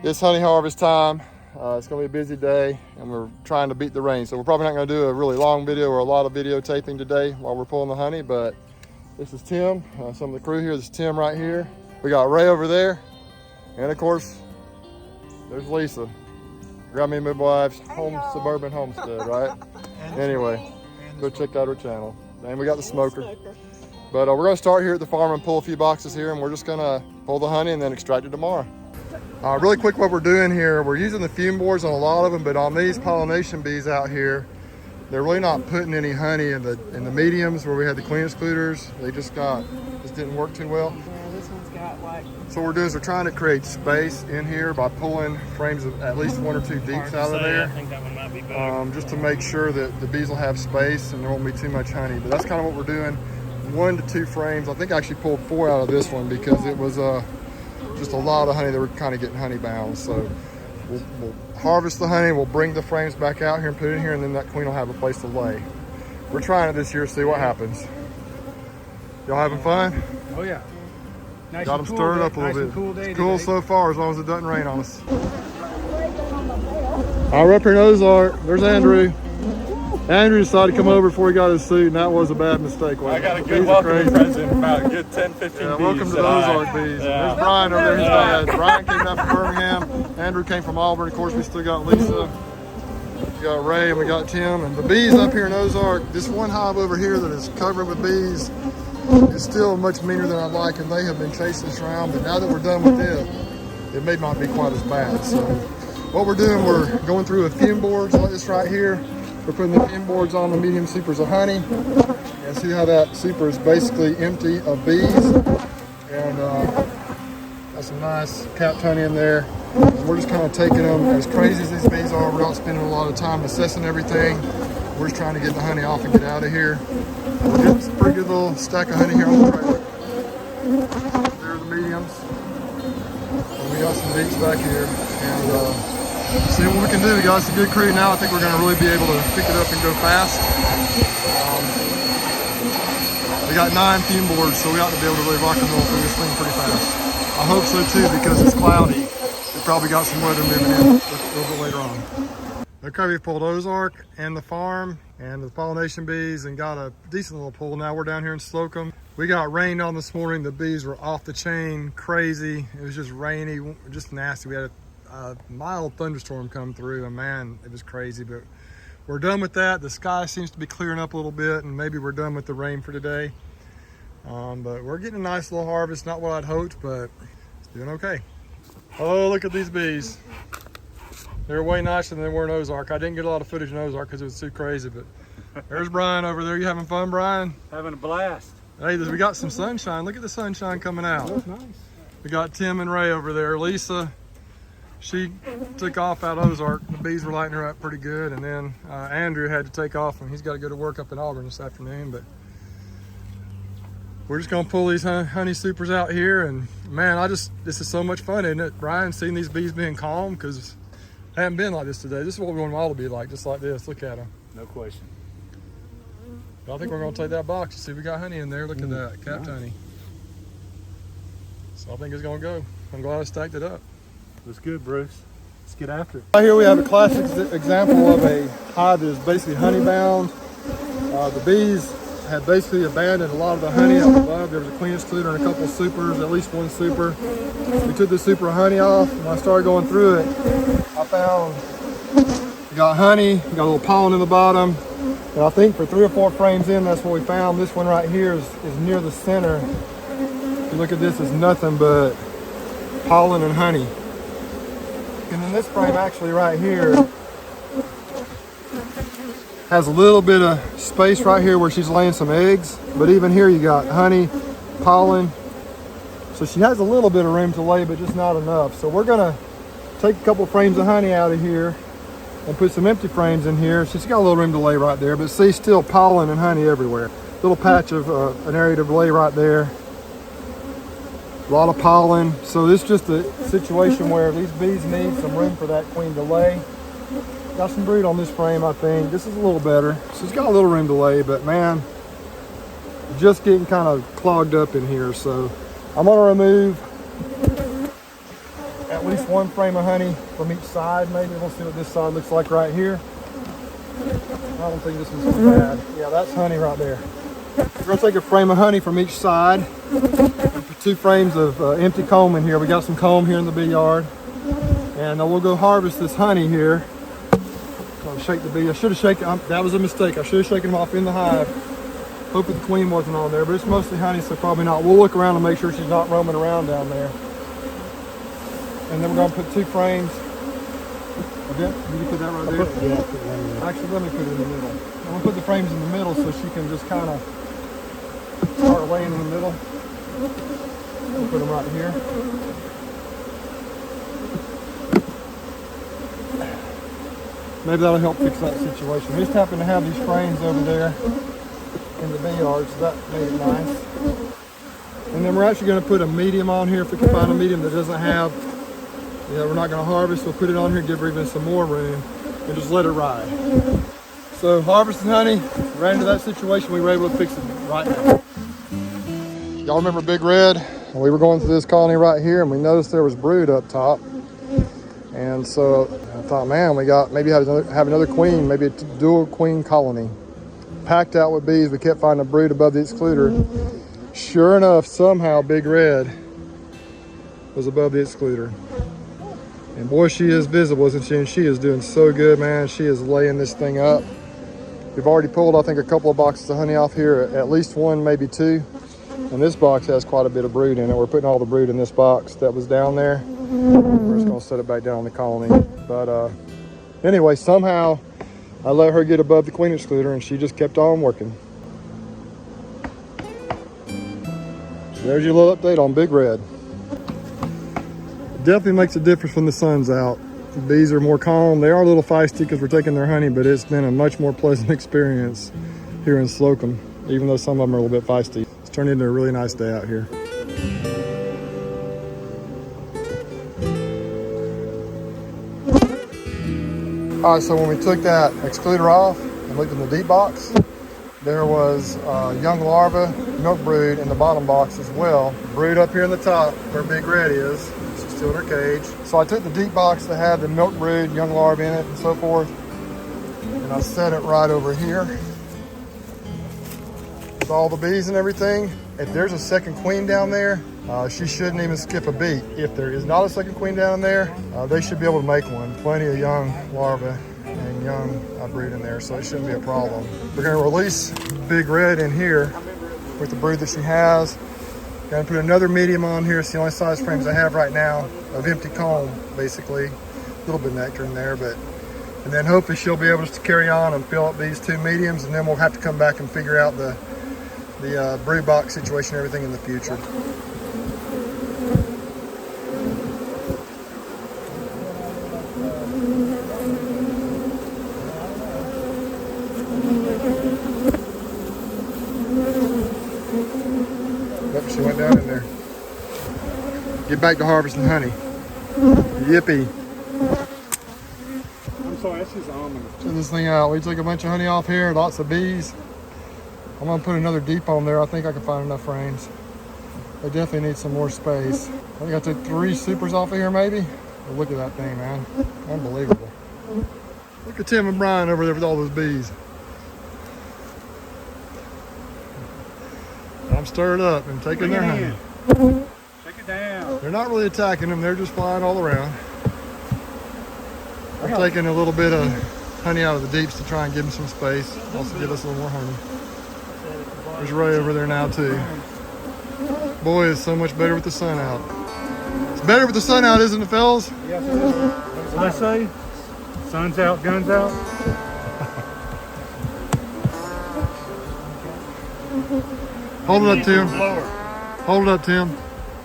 It's honey harvest time. It's gonna be a busy day and we're trying to beat the rain. So we're probably not gonna do a really long video or a lot of videotaping today while we're pulling the honey, but this is Tim, some of the crew here. This is Tim right here. We got Ray over there. And of course, there's Lisa. Grammy Midwife's suburban homestead, right? Anyway, go check out her channel. And we got the smoker. But we're gonna start here at the farm and pull a few boxes here, and we're just gonna pull the honey and then extract it tomorrow. Really quick, what we're doing here, we're using the fume boards on a lot of them, but on these pollination bees out here, they're really not putting any honey in the mediums where we had the queen excluders. They just didn't work too well. Yeah, this one's got like. So what we're doing is we're trying to create space in here by pulling frames of at least 1 or 2 deeps out of there. I think that one might be better. Just to make sure that the bees will have space and there won't be too much honey. But that's kind of what we're doing. 1 to 2 frames. I think I actually pulled 4 out of this one because it was just a lot of honey that were kind of getting honey bound. So we'll harvest the honey, we'll bring the frames back out here and put it in here, and then that queen will have a place to lay. We're trying it this year, see what happens. Y'all having fun? Oh yeah. Nice. Got them stirred up a little bit. Cool day it's cool today. so far, as long as it doesn't rain on us. All right, we're up here in Ozark. There's Andrew. Andrew decided to come over before he got his suit, and that was a bad mistake. I got a good welcome present, about a good 10, 15 yeah, bees. welcome to the Ozark bees. Yeah. There's Brian over there, his dad. Brian came down from Birmingham. Andrew came from Auburn. Of course, we still got Lisa. We got Ray, and we got Tim. And the bees up here in Ozark, this one hive over here that is covered with bees is still much meaner than I'd like, and they have been chasing us around. But now that we're done with it may not be quite as bad. So what we're doing, we're going through a fume boards like this right here. We're putting the fume boards on the medium supers of honey. And see how that super is basically empty of bees. And got some nice capped honey in there. And we're just kind of taking them, as crazy as these bees are, we're not spending a lot of time assessing everything. We're just trying to get the honey off and get out of here. We're getting some pretty good little stack of honey here on the trailer. There are the mediums. And we got some deeps back here. And see what we can do. We got us a good crew now. I think we're going to really be able to pick it up and go fast. We got 9 fume boards, so we ought to be able to really rock and roll through this thing pretty fast. I hope so too, because it's cloudy. We probably got some weather moving in a little bit later on. Okay, we've pulled Ozark and the farm and the pollination bees and got a decent little pull. Now we're down here in Slocum. We got rained on this morning. The bees were off the chain, crazy. It was just rainy, just nasty. We had a mild thunderstorm come through, and man, it was crazy. But we're done with that. The sky seems to be clearing up a little bit, and maybe we're done with the rain for today. But we're getting a nice little harvest. Not what I'd hoped, but it's doing okay. Oh, look at these bees. They're way nicer than they were in Ozark. I didn't get a lot of footage in Ozark because it was too crazy, but there's Brian over there. You having fun, Brian? Having a blast. Hey, we got some sunshine. Look at the sunshine coming out. That's nice. We got Tim and Ray over there. Lisa, she took off out of Ozark. The bees were lighting her up pretty good. And then Andrew had to take off, and he's got to go to work up in Auburn this afternoon. But we're just gonna pull these honey supers out here. And man, this is so much fun, isn't it? Brian, seeing these bees being calm, because I haven't been like this today. This is what we want them all to be like, just like this. Look at them. No question. But I think we're gonna take that box and see if we got honey in there. Look at that, capped honey. So I think it's gonna go. I'm glad I stacked it up. That's good, Bruce. Let's get after it. Right here we have a classic example of a hive that is basically honey bound. The bees had basically abandoned a lot of the honey up above. There was a queen excluder and a couple of supers, at least 1 super. We took the super of honey off, and when I started going through it, I found we got honey, we got a little pollen in the bottom. And I think for 3 or 4 frames in, that's what we found. This one right here is near the center. If you look at this, it's nothing but pollen and honey. And then this frame actually right here has a little bit of space right here where she's laying some eggs. But even here you got honey, pollen. So she has a little bit of room to lay, but just not enough. So we're gonna take a couple frames of honey out of here and put some empty frames in here. She's got a little room to lay right there, but see, still pollen and honey everywhere. Little patch of an area to lay right there. A lot of pollen. So this is just a situation where these bees need some room for that queen to lay. Got some brood on this frame, I think. This is a little better. She's got a little room to lay, but man, just getting kind of clogged up in here. So I'm gonna remove at least one frame of honey from each side. Maybe we'll see what this side looks like right here. I don't think this one's so bad. Yeah, that's honey right there. We're gonna take a frame of honey from each side and put 2 frames of empty comb in here. We got some comb here in the bee yard. And we'll go harvest this honey here. I'll shake the bee. I should have shaken, that was a mistake. I should have shaken them off in the hive. Hoping the queen wasn't on there, but it's mostly honey, so probably not. We'll look around and make sure she's not roaming around down there. And then we're gonna put 2 frames. Okay, you can put that right there. Yeah, actually, let me put it in the middle. I'm gonna put the frames in the middle so she can just kind of start laying in the middle. We'll put them right here. Maybe that'll help fix that situation. We just happen to have these frames over there in the bee yard, so that made it nice. And then we're actually going to put a medium on here if we can find a medium that doesn't have, we're not going to harvest. We'll put it on here, give her even some more room, and just let her ride. So harvesting honey, ran into that situation, we were able to fix it right now. Y'all remember Big Red? We were going through this colony right here, and we noticed there was brood up top. And so I thought, man, we got maybe have another queen, maybe a dual queen colony. Packed out with bees, we kept finding a brood above the excluder. Sure enough, somehow Big Red was above the excluder. And boy, she is visible, isn't she? And she is doing so good, man. She is laying this thing up. We've already pulled, I think, a couple of boxes of honey off here, at least 1, maybe 2. And this box has quite a bit of brood in it. We're putting all the brood in this box that was down there. We're just gonna set it back down in the colony. But anyway, somehow I let her get above the queen excluder and she just kept on working. So there's your little update on Big Red. It definitely makes a difference when the sun's out. The bees are more calm. They are a little feisty because we're taking their honey, but it's been a much more pleasant experience here in Slocum, even though some of them are a little bit feisty. It's turned into a really nice day out here. All right, so when we took that excluder off and looked in the deep box, there was young larva, milk brood in the bottom box as well. Brood up here in the top where Big Red is. She's still in her cage. So I took the deep box that had the milk brood, young larva in it and so forth, and I set it right over here with all the bees and everything. If there's a second queen down there, she shouldn't even skip a beat. If there is not a second queen down there, they should be able to make one. Plenty of young larvae and young brood in there, so it shouldn't be a problem. We're gonna release Big Red in here with the brood that she has. Gonna put another medium on here. It's the only size frames I have right now of empty comb, basically. A little bit of nectar in there, and then hopefully she'll be able to carry on and fill up these 2 mediums, and then we'll have to come back and figure out the brood box situation and everything in the future. Yep, she went down in there. Get back to harvesting honey. Yippee. I'm sorry, that's just almond. Check this thing out. We took a bunch of honey off here, lots of bees. I'm gonna put another deep on there. I think I can find enough frames. They definitely need some more space. I think I took 3 supers off of here maybe. But look at that thing, man. Unbelievable. Look at Tim and Brian over there with all those bees. I'm stirred up and taking their honey. Take it down. They're not really attacking them. They're just flying all around. I'm taking a little bit of honey out of the deeps to try and give them some space. Also give us a little more honey. There's Ray over there now too. Boy, it's so much better with the sun out. It's better with the sun out, isn't it, fellas? Yes, it is. What I say? Sun's out, guns out. Hold it up, Tim. Hold it up, Tim.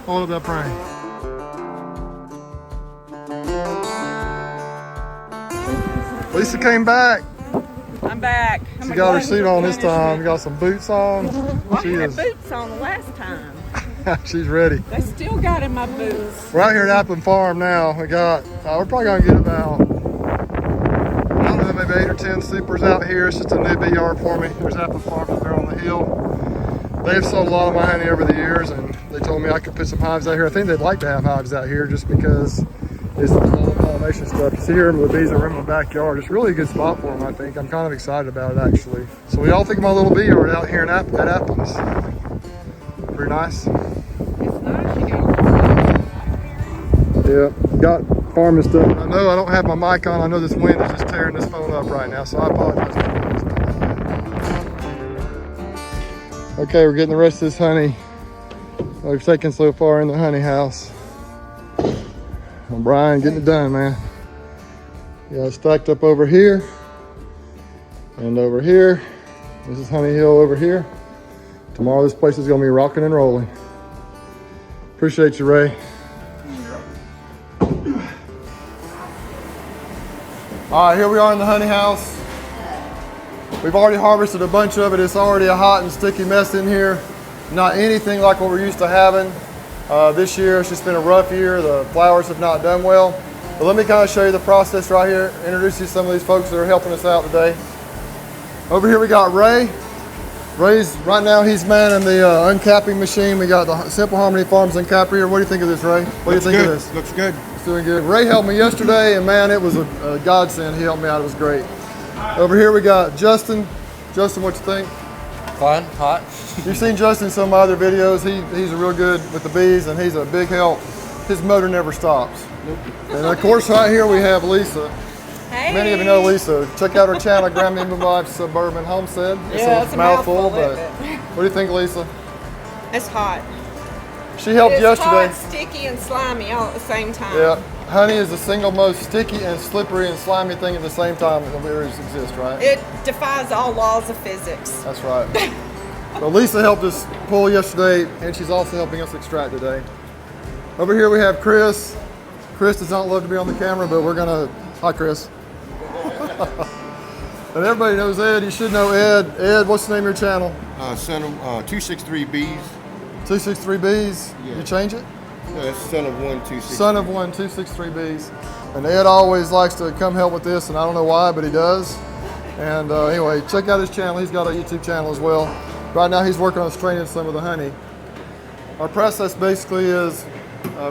Hold up that frame. Lisa came back. I'm back. She got her suit on this time. Got some boots on. I had boots on the last time. She's ready. They still got in my boots. We're out here at Upland Farm now. We got, we're probably gonna get about, I don't know, maybe 8 or 10 supers out here. It's just a new bee yard for me. There's Upland Farm up there on the hill. They've sold a lot of my honey over the years, and they told me I could put some hives out here. I think they'd like to have hives out here just because is some fall pollination stuff. You see here, the bees are in my backyard. It's really a good spot for them, I think. I'm kind of excited about it, actually. So what y'all think of my little bee yard out here at Uplands? Pretty nice? It's nice. You got Yeah, got farming stuff. I know I don't have my mic on. I know this wind is just tearing this phone up right now, so I apologize. Okay, we're getting the rest of this honey. We've taken so far in the honey house. And Brian getting it done, man. Yeah, it's stacked up over here and over here. This is Honey Hill over here. Tomorrow this place is gonna be rocking and rolling. Appreciate you, Ray. All right, here we are in the honey house. We've already harvested a bunch of it. It's already a hot and sticky mess in here. Not anything like what we're used to having. This year, it's just been a rough year. The flowers have not done well. But let me kind of show you the process right here. Introduce you to some of these folks that are helping us out today. Over here we got Ray. Ray's, right now he's manning the uncapping machine. We got the Simple Harmony Farms uncapper here. What do you think of this, Ray? What do you think of this? Looks good. It's doing good. Ray helped me yesterday, and man, it was a godsend. He helped me out. It was great. Over here we got Justin. Justin, what you think? Fun, hot. You've seen Justin in some of my other videos. He's real good with the bees, and he's a big help. His motor never stops. And of course, right here we have Lisa. Hey. Many of you know Lisa. Check out her channel, Grandma and Life Suburban Homestead. Yeah, it's a mouthful, but what do you think, Lisa? It's hot. She helped It's yesterday. hot, sticky, and slimy all at the same time. Yeah, honey is the single most sticky and slippery and slimy thing at the same time that there exists, right? It defies all laws of physics. That's right. So Lisa helped us pull yesterday, and she's also helping us extract today. Over here we have Chris. Chris does not love to be on the camera, but we're gonna, hi Chris. And everybody knows Ed, you should know Ed. Ed, what's the name of your channel? Son of 263 Bees. 263 Bees, Yeah. You change it? That's son of 1 263. Son of 1 263 Bees. And Ed always likes to come help with this, and I don't know why, but he does. And anyway, check out his channel. He's got a YouTube channel as well. Right now he's working on straining some of the honey. Our process basically is,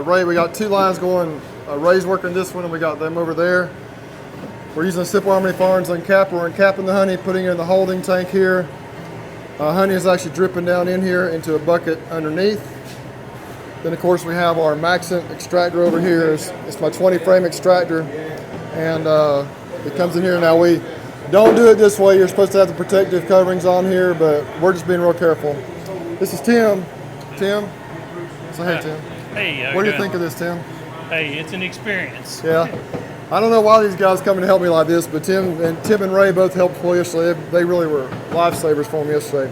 Ray, we got 2 lines going. Ray's working this one, and we got them over there. We're using Simple Harmony Farms uncapper. We're uncapping the honey, putting it in the holding tank here. Honey is actually dripping down in here into a bucket underneath. Then of course we have our Maxent extractor over here. It's my 20 frame extractor, and it comes in here. Now we don't do it this way. You're supposed to have the protective coverings on here, but we're just being real careful. This is Tim. Tim, say hey Tim. Hey, What do you think of this, Tim? Hey, it's an experience. Yeah. I don't know why these guys coming to help me like this, but Tim and Ray both helped pull yesterday. They really were lifesavers for me yesterday.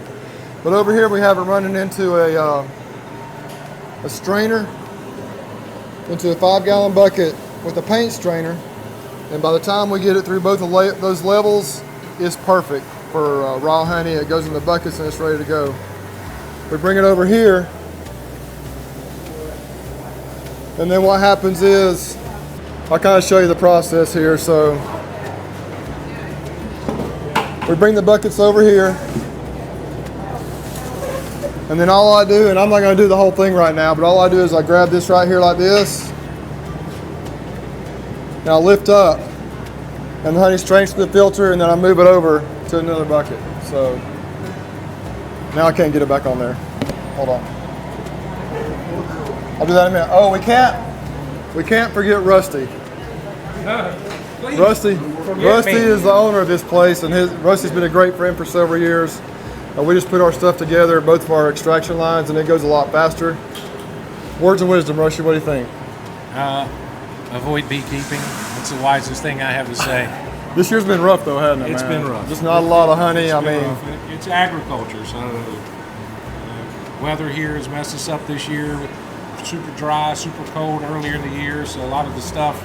But over here we have it running into a strainer, into a 5-gallon bucket with a paint strainer. And by the time we get it through both of those levels, it's perfect for raw honey. It goes in the buckets and it's ready to go. We bring it over here. And then what happens is, I'll kind of show you the process here. So we bring the buckets over here, and then all I do, and I'm not going to do the whole thing right now, but all I do is I grab this right here like this, and I lift up, and the honey strains through the filter, and then I move it over to another bucket. So now I can't get it back on there. Hold on. I'll do that in a minute. Oh, we can't forget Rusty. Rusty is the owner of this place, and Rusty's been a great friend for several years. We just put our stuff together, both of our extraction lines, and it goes a lot faster. Words of wisdom, Rusty, what do you think? Avoid beekeeping. It's the wisest thing I have to say. This year's been rough though, hasn't it, It's man? been rough. Just not a lot of honey. It's agriculture, so weather here has messed us up this year. Super dry, super cold earlier in the year, so a lot of the stuff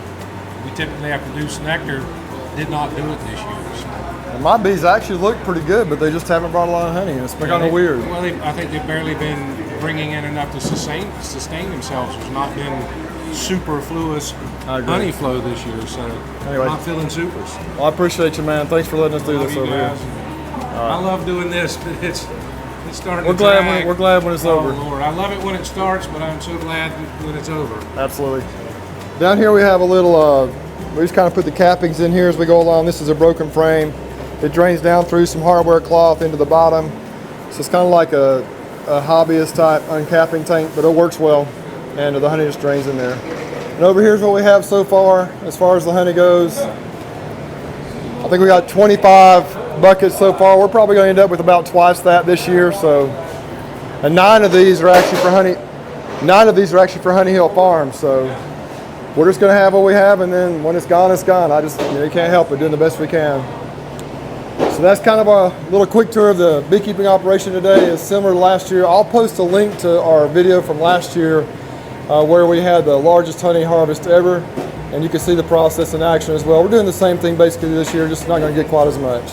we typically have produced nectar did not do it this year. So. And my bees actually look pretty good, but they just haven't brought a lot of honey, and it's been kind of weird. Well, I think they've barely been bringing in enough to sustain themselves. There's not been superfluous honey flow this year, so Anyway. not feeling supers. Well, I appreciate you, man. Thanks for letting us do Love this you over guys. here. I love doing this, but it's starting We're to glad drag. when it's Oh, over. Lord. I love it when it starts, but I'm so glad when it's over. Absolutely. Down here we have a little, we just kind of put the cappings in here as we go along. This is a broken frame. It drains down through some hardware cloth into the bottom. So it's kind of like a hobbyist type uncapping tank, but it works well. And the honey just drains in there. And over here's what we have so far as the honey goes. I think we got 25 buckets so far. We're probably going to end up with about twice that this year. So, and 9 of these are actually for honey. 9 of these are actually for Honey Hill Farm. So we're just going to have what we have, and then when it's gone, it's gone. You can't help it, doing the best we can. So that's kind of a little quick tour of the beekeeping operation today. It's similar to last year. I'll post a link to our video from last year where we had the largest honey harvest ever, and you can see the process in action as well. We're doing the same thing basically this year, just not going to get quite as much.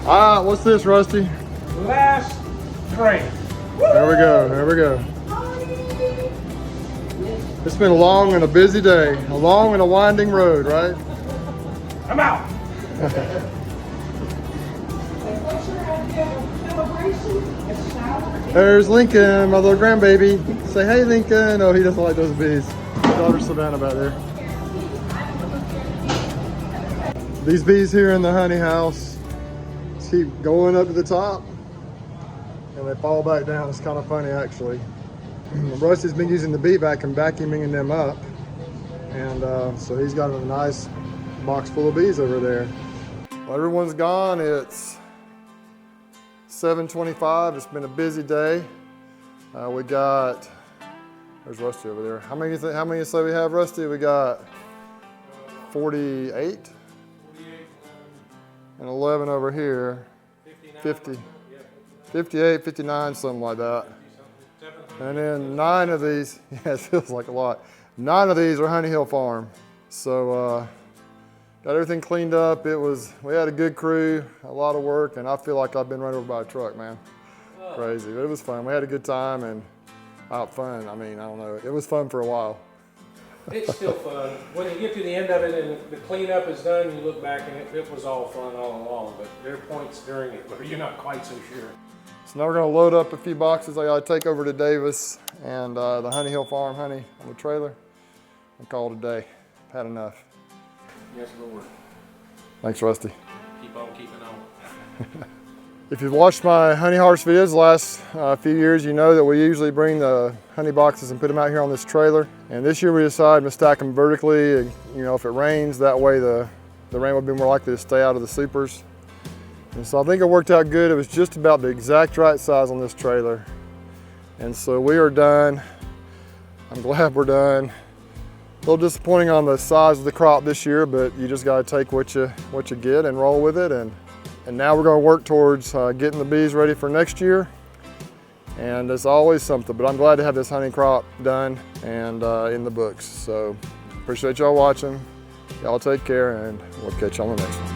All right, what's this, Rusty? Last train. There we go, there we go. It's been a long and a busy day, a long and a winding road, right? I'm out. There's Lincoln, my little grandbaby. Say hey, Lincoln. Oh, he doesn't like those bees. Daughter Savannah back there. These bees here in the honey house keep going up to the top and they fall back down. It's kind of funny actually. Rusty's been using the bee vacuum, vacuuming them up, and so he's got a nice box full of bees over there. Well, everyone's gone. It's 7:25. It's been a busy day. We got, there's Rusty over there. How many you say we have, Rusty? We got 48 and 11 over here. 50, 58, 59, something like that. And then 9 of these, yeah, it feels like a lot. 9 of these are Honey Hill Farm. So got everything cleaned up. We had a good crew, a lot of work, and I feel like I've been run over by a truck, man. Crazy, but it was fun. We had a good time, and fun. I mean, I don't know. It was fun for a while. It's still fun. When you get to the end of it and the cleanup is done, you look back and it was all fun all along, but there are points during it where you're not quite so sure. So now we're gonna load up a few boxes I gotta take over to Davis and the Honey Hill Farm honey on the trailer and call it a day. Had enough. Yes, Lord. Thanks, Rusty. Keep on keeping on. If you've watched my honey harvest videos the last few years, you know that we usually bring the honey boxes and put them out here on this trailer. And this year we decided to stack them vertically. And, you know, if it rains, that way the rain would be more likely to stay out of the supers. And so I think it worked out good. It was just about the exact right size on this trailer. And so we are done. I'm glad we're done. A little disappointing on the size of the crop this year, but you just gotta take what you get and roll with it. And now we're gonna work towards getting the bees ready for next year. And it's always something, but I'm glad to have this honey crop done and in the books. So appreciate y'all watching. Y'all take care, and we'll catch you on the next one.